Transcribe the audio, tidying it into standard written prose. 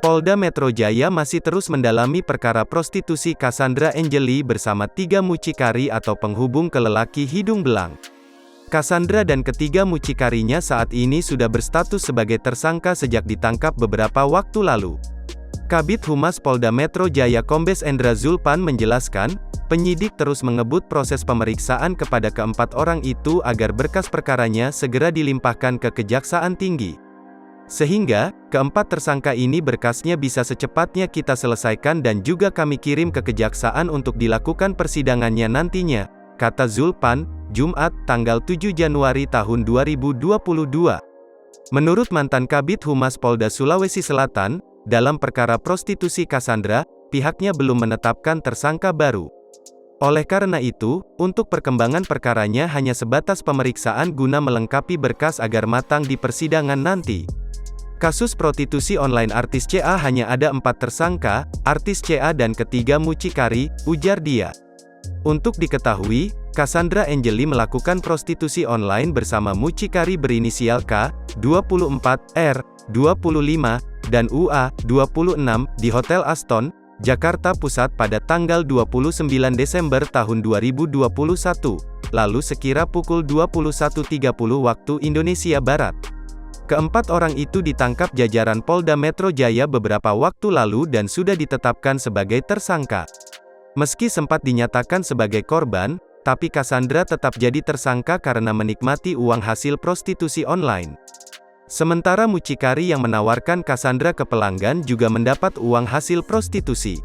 Polda Metro Jaya masih terus mendalami perkara prostitusi Cassandra Angeli bersama 3 mucikari atau penghubung ke lelaki hidung belang. Cassandra dan ketiga mucikarinya saat ini sudah berstatus sebagai tersangka sejak ditangkap beberapa waktu lalu. Kabid Humas Polda Metro Jaya Kombes Endra Zulpan menjelaskan, penyidik terus mengebut proses pemeriksaan kepada keempat orang itu agar berkas perkaranya segera dilimpahkan ke Kejaksaan Tinggi. Sehingga, keempat tersangka ini berkasnya bisa secepatnya kita selesaikan dan juga kami kirim ke Kejaksaan untuk dilakukan persidangannya nantinya, kata Zulpan, Jumat, tanggal 7 Januari tahun 2022. Menurut mantan Kabid Humas Polda Sulawesi Selatan, dalam perkara prostitusi Cassandra, pihaknya belum menetapkan tersangka baru. Oleh karena itu, untuk perkembangan perkaranya hanya sebatas pemeriksaan guna melengkapi berkas agar matang di persidangan nanti. Kasus prostitusi online artis CA hanya ada 4 tersangka, artis CA dan ketiga mucikari, ujar dia. Untuk diketahui, Cassandra Angeli melakukan prostitusi online bersama mucikari berinisial K, 24, R, 25, dan UA, 26, di Hotel Aston, Jakarta Pusat pada tanggal 29 Desember tahun 2021, lalu sekira pukul 21.30 waktu Indonesia Barat. Keempat orang itu ditangkap jajaran Polda Metro Jaya beberapa waktu lalu dan sudah ditetapkan sebagai tersangka. Meski sempat dinyatakan sebagai korban, tapi Cassandra tetap jadi tersangka karena menikmati uang hasil prostitusi online. Sementara mucikari yang menawarkan Cassandra ke pelanggan juga mendapat uang hasil prostitusi.